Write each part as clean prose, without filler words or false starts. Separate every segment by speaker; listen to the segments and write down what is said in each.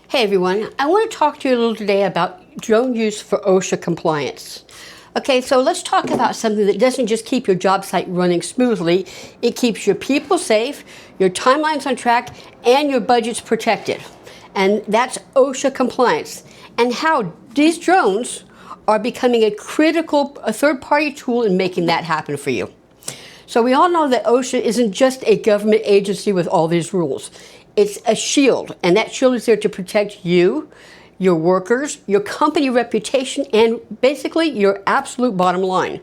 Speaker 1: Hey everyone, I want to talk to you a little today about drone use for OSHA compliance. Okay, so let's talk about something that doesn't just keep your job site running smoothly, it keeps your people safe, your timelines on track, and your budgets protected. And that's OSHA compliance, and how these drones are becoming a third-party tool in making that happen for you. So we all know that OSHA isn't just a government agency with all these rules. It's a shield, and that shield is there to protect you, your workers, your company reputation, and basically your absolute bottom line.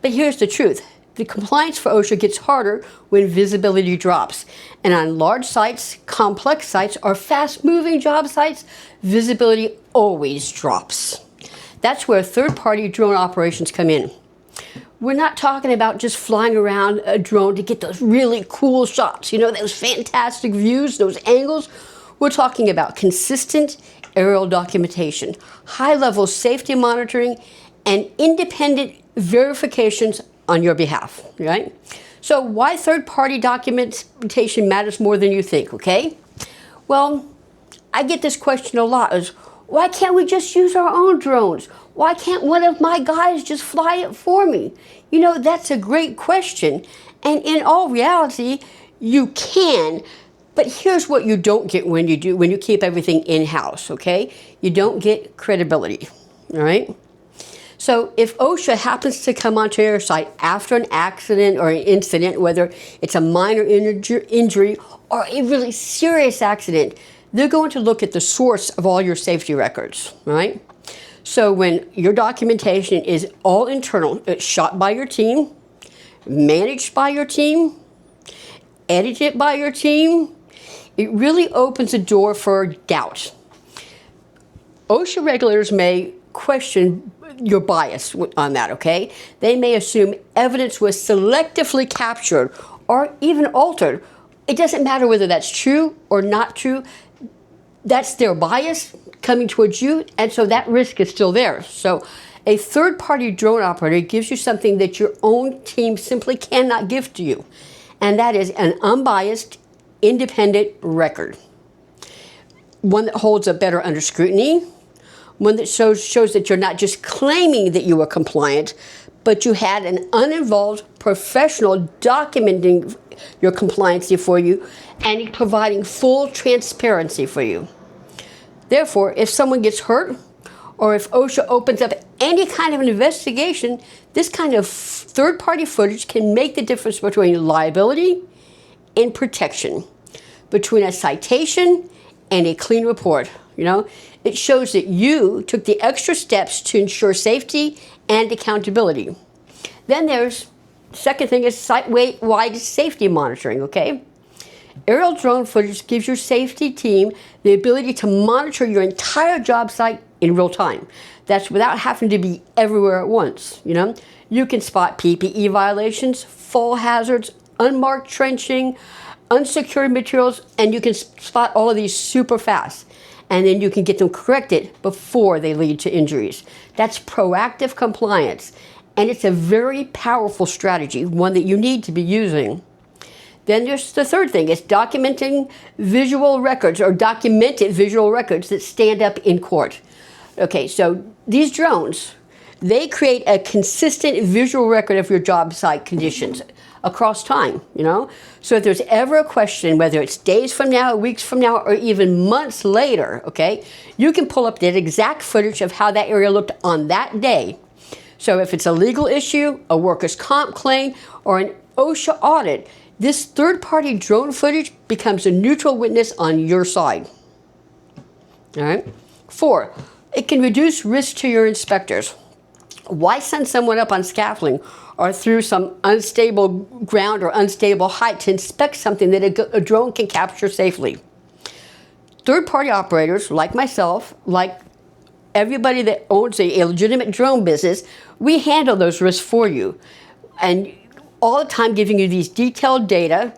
Speaker 1: But here's the truth. The compliance for OSHA gets harder when visibility drops. And on large sites, complex sites, or fast-moving job sites, visibility always drops. That's where third-party drone operations come in. We're not talking about just flying around a drone to get those really cool shots, you know, those fantastic views, those angles. We're talking about consistent aerial documentation, high-level safety monitoring, and independent verifications on your behalf, right? So why third-party documentation matters more than you think, okay? Well, I get this question a lot, is why can't we just use our own drones? Why can't one of my guys just fly it for me? You know, that's a great question. And in all reality, you can. But here's what you don't get when you keep everything in-house, okay? You don't get credibility, all right? So if OSHA happens to come onto your site after an accident or an incident, whether it's a minor injury or a really serious accident, they're going to look at the source of all your safety records, right? So when your documentation is all internal, it's shot by your team, managed by your team, edited by your team, it really opens the door for doubt. OSHA regulators may question your bias on that, okay? They may assume evidence was selectively captured or even altered. It doesn't matter whether that's true or not true. That's their bias coming towards you, and so that risk is still there. So a third-party drone operator gives you something that your own team simply cannot give to you, and that is an unbiased, independent record. One that holds up better under scrutiny, one that shows that you're not just claiming that you were compliant, but you had an uninvolved professional documenting your compliancy for you and providing full transparency for you. Therefore, if someone gets hurt or if OSHA opens up any kind of an investigation, this kind of third-party footage can make the difference between liability and protection, between a citation and a clean report. You know, it shows that you took the extra steps to ensure safety and accountability. Then there's the second thing is site-wide safety monitoring, okay? Aerial drone footage gives your safety team the ability to monitor your entire job site in real time. That's without having to be everywhere at once, you know? You can spot PPE violations, fall hazards, unmarked trenching, unsecured materials, and you can spot all of these super fast. And then you can get them corrected before they lead to injuries. That's proactive compliance. And it's a very powerful strategy, one that you need to be using. Then there's the third thing, is documenting visual records or documented visual records that stand up in court. Okay, so these drones, they create a consistent visual record of your job site conditions across time, you know? So if there's ever a question, whether it's days from now, weeks from now, or even months later, okay, you can pull up that exact footage of how that area looked on that day. So if it's a legal issue, a workers' comp claim, or an OSHA audit, this third-party drone footage becomes a neutral witness on your side. All right? 4, it can reduce risk to your inspectors. Why send someone up on scaffolding or through some unstable ground or unstable height to inspect something that a drone can capture safely? Third-party operators, like myself, like everybody that owns a legitimate drone business, we handle those risks for you. And all the time giving you these detailed data,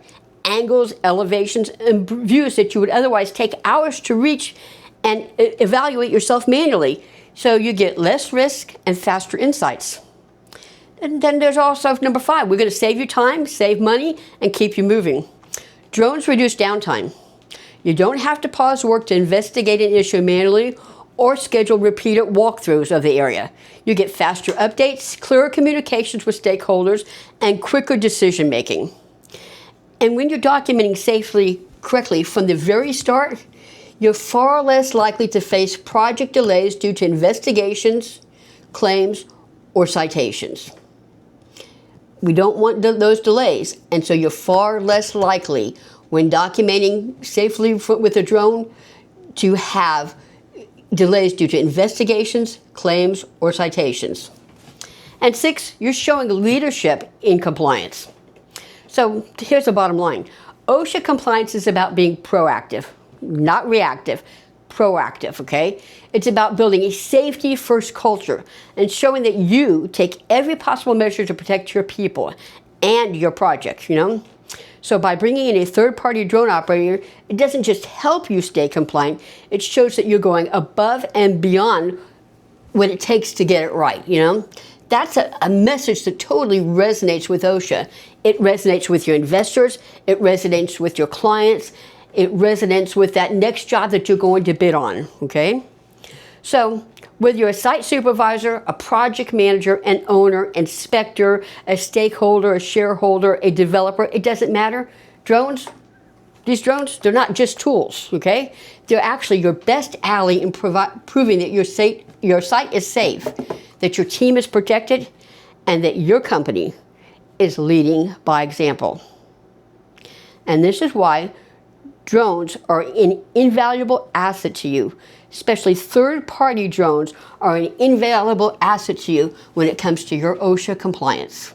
Speaker 1: angles, elevations, and views that you would otherwise take hours to reach and evaluate yourself manually. So you get less risk and faster insights. And then there's also number 5. We're going to save you time, save money, and keep you moving. Drones reduce downtime. You don't have to pause work to investigate an issue manually or schedule repeated walkthroughs of the area. You get faster updates, clearer communications with stakeholders, and quicker decision making. And when you're documenting safely, correctly from the very start, you're far less likely to face project delays due to investigations, claims, or citations. We don't want those delays, and so you're far less likely when documenting safely with a drone to have delays due to investigations, claims, or citations. And 6, you're showing leadership in compliance. So here's the bottom line. OSHA compliance is about being proactive, not reactive, proactive, okay? It's about building a safety-first culture and showing that you take every possible measure to protect your people and your project, So by bringing in a third-party drone operator, it doesn't just help you stay compliant, it shows that you're going above and beyond what it takes to get it right, That's a message that totally resonates with OSHA. It resonates with your investors, it resonates with your clients, it resonates with that next job that you're going to bid on, okay? So whether you're a site supervisor, a project manager, an owner, inspector, a stakeholder, a shareholder, a developer, it doesn't matter. These drones, they're not just tools, okay? They're actually your best ally in proving that your site is safe, that your team is protected, and that your company is leading by example. And this is why drones are an invaluable asset to you. Especially third-party drones are an invaluable asset to you when it comes to your OSHA compliance.